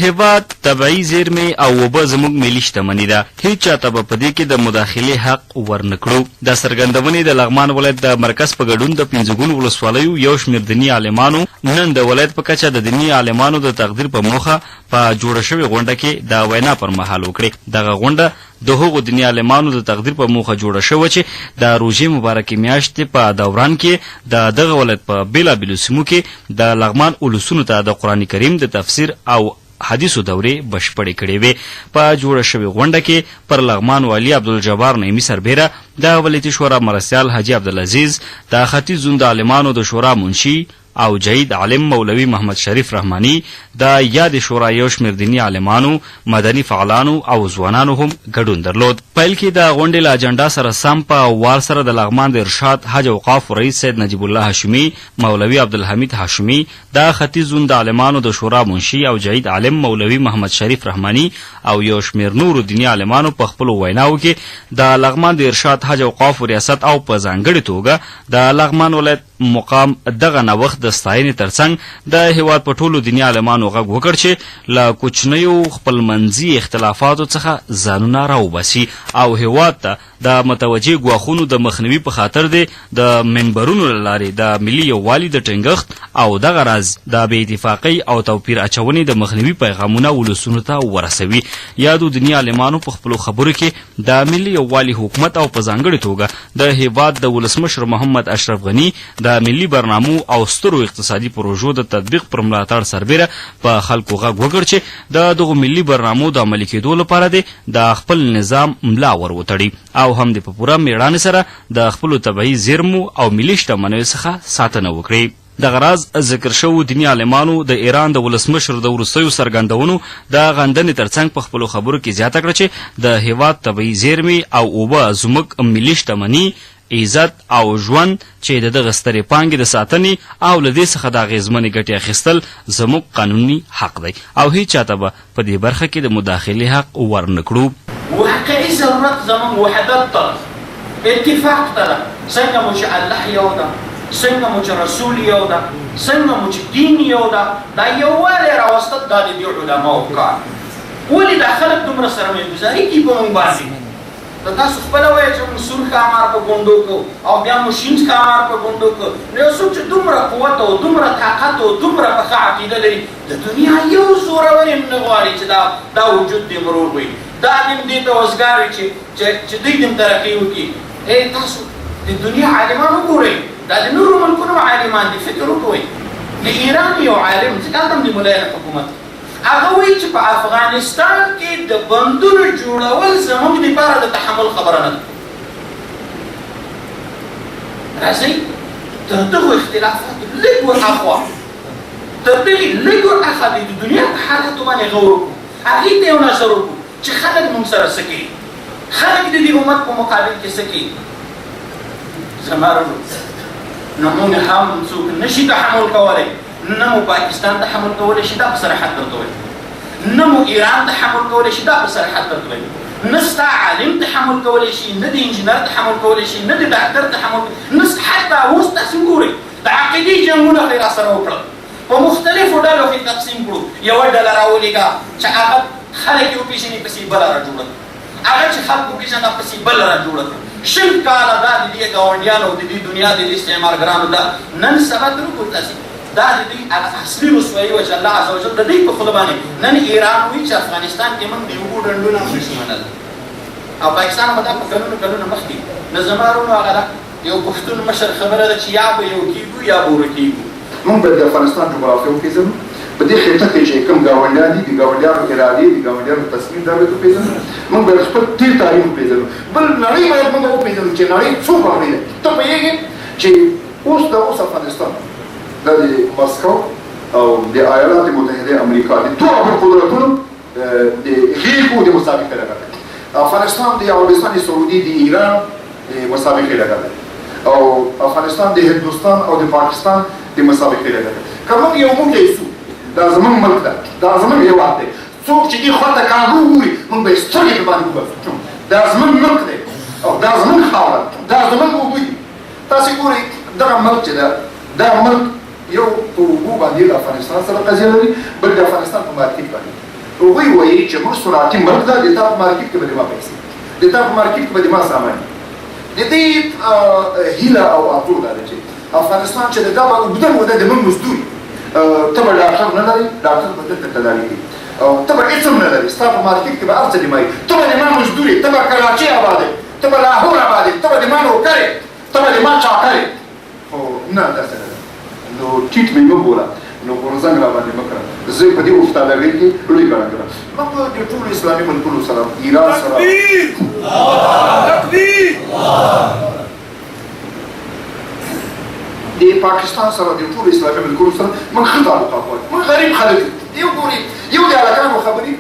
هیواد طبعي زیرمې او اوبه زموږ ملي شتمني ده. هیڅ چاته به په دې کې د مداخلې حق ورنکړو. د څرګندونې د لغمان ولایت د مرکز په ګډون د 15 ولسوالیو یو شمېر دیني عالمانو نن د ولایت په کچه د دیني عالمانو د تقدیر په موخه په جوړه شوې غونډه کې د وینا پر مهال وکړې. دغه غونډه د هغو دیني عالمانو د تقدیر په موخه جوړه شوه چې د روژې مبارکې میاشتې په دوران کې د دغه ولایت په بېلابېلو سیمو کې د لغمان اولسونو ته د قرآن کریم د تفسیر او حدیثو دورې بشپړې کړې وې. په جوړه شوې غونډه کې پر لغمان والي عبدالجبار نعیمي سربیره، د ولایتي شورا مرستیال حاجي عبدالعزیز، د ختیځ زون د عالمانو د شورا منشي او جید عالم مولوي محمد شریف رحماني، د یاد شورا یو شمېر دیني عالمانو، مدني فعالانو او ځوانانو هم ګډون درلود. پیل کې د غونډې له اجنډا سره سم په وار سره د لغمان د ارشاد حج اوقاف رئیس سید نجیب الله هاشمي، مولوي عبدالحمید هاشمي، د ختیځ زون د عالمانو د شورا منشي او جید عالم مولوي محمد شریف رحماني او یو شمېر نورو دیني عالمانو په خپلو ویناو کې د لغمان د ارشاد حج اوقاف ریاست او په ځانګړې توګه د لغمان ولایت مقام دغه نوښت د ستاینې ترڅنګ د هیواد په ټولو دیني عالمانو غږ وکړ چې له کوچنیو خپلمنځي اختلافاتو څخه ځانونه راوباسي او هیواد ته د متوجه ګواښونو د مخنیوي په خاطر دی د منبرونو له لارې د ملي یووالي د ټینګښت او دغه راز د بې اتفاقۍ او توپیر اچونې د مخنیوي پیغامونه ولسونو ته ورسوي. یادو دیني عالمانو په خپلو خبرو کې د ملي یووالي حکومت او په ځانګړې توګه د هیواد د ولسمشر محمد اشرف غني د ملي برنامو او سترو اقتصادي پروژو د تطبیق پر ملاتړ سربیره په خلکو غږ وکړ چې د دغو ملي برنامو د عملي کېدو لپاره دی د خپل نظام ملا ور وتړي او هم د په پوره میړانې سره د خپلو طبعي زیرمو او ملي شتمنیو څخه ساتنه وکړي. دغه راز ذکر شوو دیني عالمانو د ایران د ولسمشر د وروستیو څرګندونو د غندنې ترڅنګ په خپلو خبرو کې زیاته کړه چې د هیواد طبعي زیرمې او اوبه زموږ ملي شتمني، عزت او ژوند چې د دغه سترې پانګې د ساتنې او له دې څخه د اغېزمنې ګټې اخیستل زموږ قانوني حق دی او هیڅ چاته به په دې برخه کې د مداخلې حق ورنکړو. واقعي ضرورت زموږ وحدت ته اتفاق ته ده. څنګه مو چې الله یو ده، څنګه مو چې رسول یو ده، څنګه مو چې دین یو ده، دا یووالی راوستل دا د دې علماو کار. ولې دا خلک دومره سرمایه‌ګذاري کوي په موږ باندې؟ د تاسو خپله وایه چې موږ سور ښامار په ګونډو کړو او بیا مو شین ښامار په ګونډو کړو. نو یو څوک چې دومره قوت او دومره طاقت او دومره په ښه عقیده لري، د دنیا یو زورور یې نه غواړي چې دا وجود دې مرور وي، دا دې دې ته وزګار وي چې دوی دې ترقي وکړي. تاسو د دنیا عالمان وګورئ، دا د نورو ملکونو عالمان دي. فکر وکړئ د ایران یو عالم چې هلته هم د ملایانو حکومت، هغه وایي چې په افغانستان کې د بندونو جوړول زموږ لپاره د تحمل خبره نه ده. راځئ تر دغو اختلافاتو لږ ورهاخوا، تر دغې لږ ورهاخوا د دنیا په حالاتو باندې غور وکړو، هغې ته یو نظر وکړو چې خلک موږ سره څه کوي، خلک د دې امت په مقابل کې څه کوي. زما وروڼو، نو موږ هم څوک نشي تحمل کولی، نه مو پاکستان تحمل کولی شي، دا په صراحت درته وایم، نه مو ایران تحمل کولی شي، دا په صراحت درته وایم، نه ستا عالم تحمل کولی شي، نه د انجینر تحمل کولی شي، نه د ډاکټر تحمل، نه حتی اوس تاسو ګورئ د عقیدې جنګونه خو یې راسره وکړل، په مختلفو ډلو کې تقسیم کړو. یوه ډله راولېږه چې هغه خلک یې وپېژني پسې بله را جوړه کړه، هغه چې خلک وپېژنه پسې بله را جوړه کړه. 20 کاله دا د دې ګاونډیانو د دې دنیا د دې استعمارګرانو دا نن سبا تر وګورئ تاسې دا د دوی اصلي رسوایي وه چې الله عز وجل د دوی په خوله باندې نن ایران وایي چې افغانستان کې موږ د اوبو ډنډونه هم نشو منلی او پاکستان به دا په کلونو مخکې نه. زما وروڼو هغه ده یو پښتون مشر خبره ده چې یا به یو کېږو یا به ورک کېږو. موږ باید د افغانستان جغرافیه وپېژنو، په دې خطه کې چې کوم ګاونډیان دي، د ګاونډیانو ارادې، د ګاونډیانو تصمیم دا باید وپېژنو. موږ باید خپل تېر تاریخ وپېژنو، بل نړۍ باید موږ وپېژنو چې نړۍ څو باندې ده. ته پوهېږې چې اوس افغانستان دا د مسکو او د ایالات متحده امریکا د دوه قدرتونو د غیږو د مسابقې لګه ده. افغانستان د عربستان سعودي د ایران د مسابقې لګه ده او افغانستان د هندوستان او د پاکستان د مسابقې لګه ده. که موږ یو موږی سو، دا زموږ ملک ده، دا زموږ هېواد دی، څوک چې دې خواته کاږو وګوري موږ به یې سترګې په باندې وباسو. دا زموږ ملک دی او دا زموږ خاوره، دا زموږ اوبه دي. تاسې ګورئ دغه ملک چې ده، دا ملک یو په اوبو باندې له افغانستان سره قضیه لري، بل د افغانستان په مارکېټ باندې هغوی وایي چې موږ صنعتي ملک ده، د تا په مارکېټ کې به د ما پیسې، د تا په مارکېټ کې به د ما سامان. د دې هیله او ارزو دا ده چې افغانستان چې دا به اوږده موده د موږ مزدور ته به ډاکټر نه لري، ډاکټر به دلته تداوي کوي، ته به هېڅ هم نه لري، ستا په مارکېټ کې به هر څه د ما وي، ته به د ما مزدور یې، ته به کراچۍ آباد یې، ته به لاهور آباد یې، ته به د ما نوکر یې، ته به د ما چاکر یې. خو نه داسې نه ده. نو ټیټ مې مه بوله، نو غورځنګ را باندې مه کړه. زه په دې افتادګۍ کې لوی ګڼه کړم. موږ د ټولو اسلامي ملکونو سره، ایران سره، د پاکستان سره، د ټولو اسلامي ملکونو سره موږ ښه تعلقات غواړو. موږ غریب خلک یو ګوري، یو د هلکانو خبرې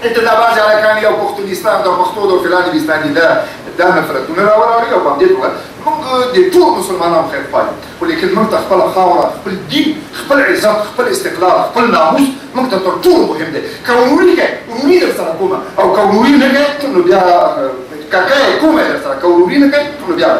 ابتدا بعضې هلکان یو پښتونستان د پښتو د فلاني بستان دي، دا نفرتونه راوراړي او په همدې توګه موږ د ټولو مسلمانانو خیر پالو، خو لیکن موږ ته خپله خاوره، خپل دین، خپل عزت، خپل استقلال، خپل ناموس موږ ته تر ټولو مهم دی. که وروري کوې وروري در سره کومه، او که وروري نه کوې نو بیا ککه یې کومه در سره، که وروري نه کوې نو بیا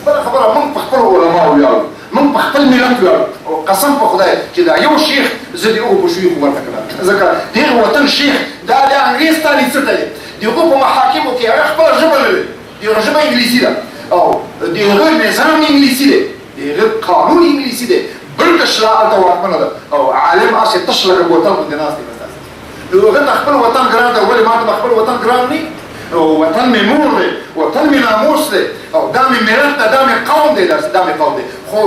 بله خبره. موږ په خپلو علماو ویاړو، موږ په خپل ملت ویاړو، او قسم په خدای چې دا یو شیخ زه د هغو په شیخو ورته کړم، ځکه د هغه وطن شیخ دا د انګرېز تالي څه ته دی، د هغو په محاکمو کې هغه خپله ژبه نه لري، د هغه ژبه انګلیسي ده، او د هغه نظام انګلیسي دی، د هغه قانون انګلیسي دی، بل کشله هلته واکمنه ده، او عالم هسې تش لکه بوتل غوندې ناست دی. بس نو هغه ته خپل وطن ګران دی، ولې ما ته خپل وطن ګران نه وي؟ وطن مې مور دی، وطن مې ناموس دی، او دا مې ملت دی، دا مې قوم دی، دا مې قوم دی. خو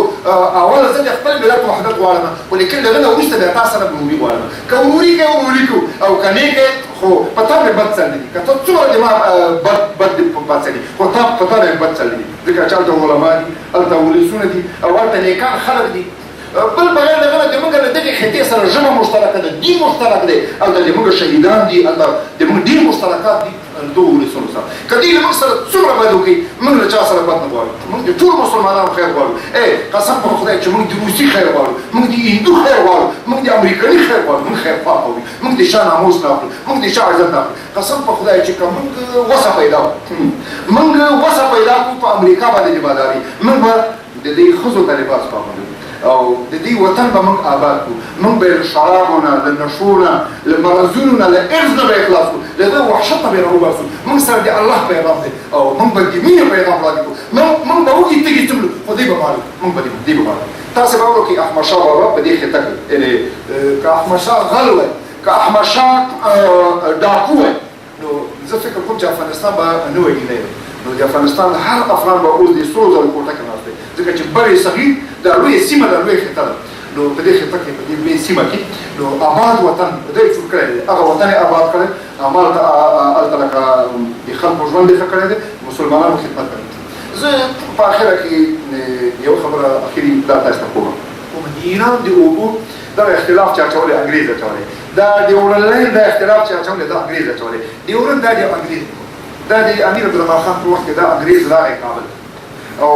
اوله زه د خپل ملت وحدت غواړم، خو لیکن له هغه نه وروسته بیا تا سره وروري غواړم. که وروري کوې وروري کوو، او که نه کوې خو په تا مې بد څه نه دي، که ته څومره د ما بد څه دي، خو په تا مې بد څه نه دي، ځکه چې هلته علما دي، هلته ولسونه دي، او هلته نیکان خلک دي. بل بغیر د هغه نه د موږ له دغې خطې سره ژبه مشترکه ده، دین مشترک دی، هلته د موږ شهیدان دي، هلته د موږ ډېر مشترکات دي دغو ولسونو سره. که دوی له موږ سره څومره بد وکړي، موږ له چا سره بد نه غواړو، موږ د ټولو مسلمانانو خیر غواړو. قسم په خدای چې موږ د روسي خیر غواړو، موږ د هندو خیر غواړو، موږ د امریکایي خیر غواړو، موږ خیر خواه کوو، موږ د چا ناموس نه اخلو، موږ د چا عزت نه اخلو. قسم په خدای چې که موږ وسه پیدا کړو، موږ وسه پیدا کړو په امریکا باندې د باداري، موږ به د دې ښځو ته لباس پاکوو، او د دې وطن به موږ آباد کړو. موږ به له شرابو نه، له نشو نه، له مرضونو نه، له ارث نه به یې خلاص کړو، له دغه وحشت نه به یې راوباسو. موږ سره د الله پیغام دی، او موږ به د مینې پیغام وړاندې کړو. موږ به وږي تږي څملو، خو دوی به مالو، موږ به دوی به مالو. تاسې به وګورئ که احمدشاه بابا په دې خطه کې، یعنې که احمدشاه غل وی، که احمدشاه ډاکو وی، نو زه فکر کوم چې افغانستان به نه وی نه وي. نو د افغانستان هر افغان به اوس د سرو زرو کوټه کې ناست دی، ځکه چې بر صغیر دا لویه سیمه ده، لویه خطه ده. نو په دې خطه کې، په دې لویه سیمه کې، نو آباد وطن دی جوړ کړی دی، هغه وطن یې آباد کړی، همالته هلته لکه د خلکو ژوند یې ښه کړی دی، مسلمانانو خدمت کړی. زه په اخره کې یو خبره اخري دا تاسو ته کوم، د ایران د اوبو دغه اختلاف چې اچولی انګرېز اچولی، دا د ورنلاین دا اختلاف چې اچولی دا انګرېز اچولی، د ورن دا د انګرېز، دا د امیر عبدالرحمن خان په وخت کې دا انګرېز راغی کابل، او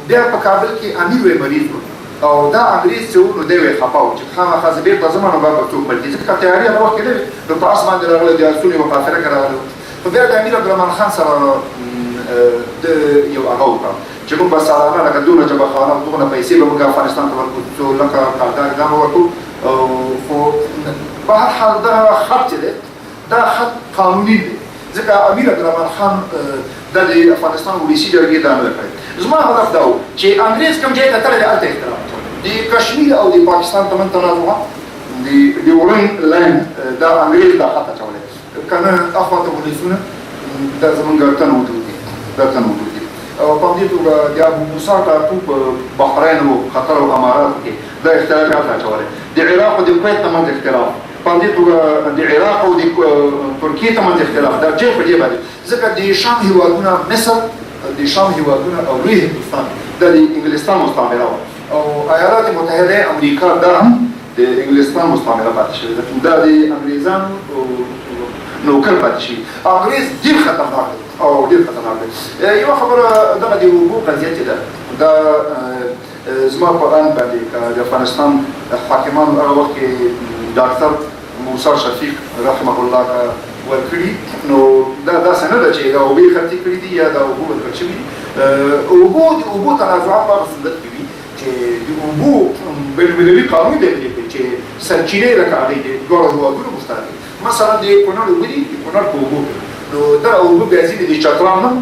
بیا په کابل کې امیر وی مریض و، او دا انګرېز چې و نو دی وی خفه و چې خامخا زه بېرته ځم نو به څوک مړ کړي، ځکه تیاري هغه وخت کې نه وي، نو په آس باندې راغلی، د اسونو یوه قافله کې راغلی. خو بیا د امیر عبدالرحمن خان سره د یو هغه وکړه چې موږ به سالانه لکه دونه جبهخانه دغونه پیسې به موږ افغانستان ته ورکړو، څو لکه کارګار دا به ورکړو. خو په هر حال دغه خط چې دی دا خط قانوني دی، ځکه امیر عبدالرحمن خان دا د افغانستان ولسي جرګې دا عمل کړی. زما هدف دا و چې انګرېز کوم ځای ته تللی دی هلته احترام د کشمیر او د پاکستان ترمنځ تنازع د ورن لاین دا انګرېز دا خط اچولی، که نه اخواته ولسونه دا زمونږ تن وجود دي، دا تن وجود دي. او په همدې توګه د ابو موسی ټاپو په بحرین او قطر او اماراتو کې دا اختلافات اچولی، د عراق او د کویت ترمنځ اختلاف، په همدې توګه د عراق او د ترکیې ترمنځ اختلاف، دا ځای په دې باندې، ځکه د شام هېوادونه مصر، د شام هېوادونه او لوی هندوستان دا د انګلستان مستعمره وه، او ایالات متحده امریکا دا هم د انګلستان مستعمره پاتې شوې ده، دا د انګریزانو نوکر پاتې شي. انګرېز ډېر خطرناک دی او ډېر خطرناک دی. یوه خبره دغه د اوبو قضیه چې ده دا زما په اند باندې که د افغانستان حاکمانو هغه وخت کې ډاکټر موسی شفیق رحمه الله که ورکړي، نو دا داسې نه ده چې دا اوبې خرڅې کړي دي یا دا اوبو ورکړل شوي دي. د اوبو تنازعات په هغه صورت کې وي چې د اوبو بینالمللي قانون دی چې سرچینې لکه هغې دي دواړه هېوادونه مشترک دي. مثلا د کونړ اوبه دي د کونړ په اوبو نو دا اوبه بیا ځینې د چترال هم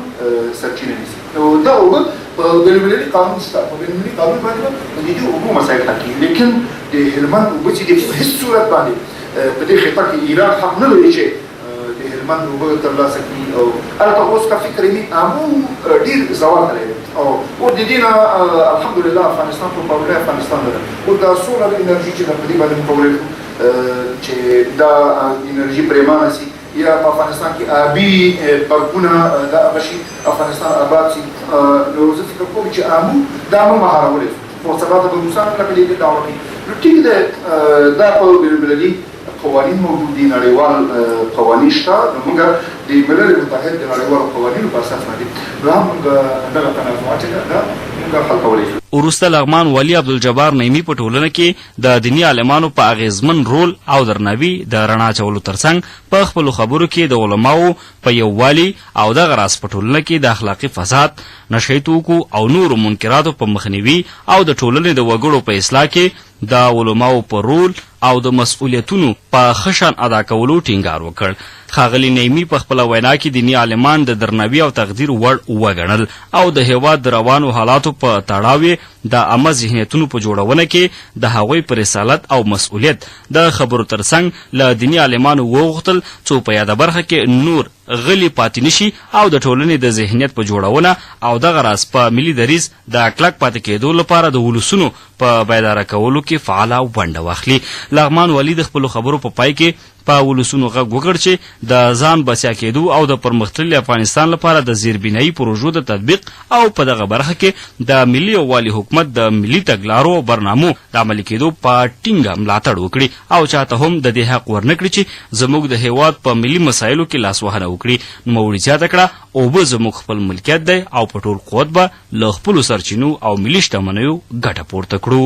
سرچینه نیسي نو دا اوبه په بینالمللي قانون شته په بینالمللي قانون باندې د دې اوبو مسایل حل کېږي لیکن د هلمند اوبه چې د هېڅ صورت باندې په دې خطه کې ایران حق نه لري چې د هلمند اوبه ترلاسه کړي او هلته اوس کا فکر یې امو ډېر زوال لري او د دې نه الحمدلله افغانستان په پاوله افغانستان ده او دا سولر انرژي چې په دې باندې مکولې چې دا انرژي پریمانه سي یا په افغانستان کې آبي پارکونه دا بشي افغانستان آباد سي نو زه فکر کوم چې امو دا مو مهارولې فرصتات به موسان کله دې دعوه کوي نو ټیک ده دا په بینالمللي قوانین موجود دي نړیوال قوانین شته نو موږ د ملل متحد د نړیوالو قوانینو په اساس باندې نو موږ دغه تنازعات دا موږ حل کولی شو. وروسته لغمان والي عبدالجبار نعیمي په ټولنه کې د دیني عالمانو په اغیزمن رول او درناوي د رڼا اچولو ترڅنګ په خپلو خبرو کې د علماو په یووالي او دغه راز په ټولنه کې د اخلاقي فساد نشهي توکو او نورو منکراتو په مخنیوي او د ټولنې د وګړو په اصلاح کې د علماو په رول او د مسؤلیتونو په ښه شان ادا کولو ټینګار وکړ. ښاغلي نعیمي په خپله وینا کې دیني عالمان د درناوي او تقدیر وړ وګڼل او د هېواد د روانو حالاتو په تړاو د عامه ذهنیتونو په جوړونه کې د هغوی پر رسالت او مسؤلیت د خبرو ترڅنګ له دیني عالمانو وغوښتل څو په یاده برخه کې نور غلی پاتې نشي او د ټولنې د ذهنیت په جوړونه او دغه راز په ملي دریځ د کلک پاتې کېدو لپاره د ولسونو په بیداره کولو کې فعاله ونډه واخلي. لغمان والي د خپلو خبرو په پای کې په ولسونو غږ وکړ چې د ځان بسیا کېدو او د پرمختللي افغانستان لپاره د زیربنایي پروژو د تطبیق او په دغه برخه کې د ملي یووالي حکومت د ملي تګلارو او برنامو د عملي کېدو په ټینګه ملاتړ وکړي او چاته هم د دې حق ورنکړي چې زموږ د هېواد په ملي مسایلو کې لاسوهنه وکړي. نوموړي زیاته کړه اوبه زموږ خپل ملکیت دی او په ټول قوت به له خپلو سرچینو او ملي شتمنیو ګټه پورته کړو.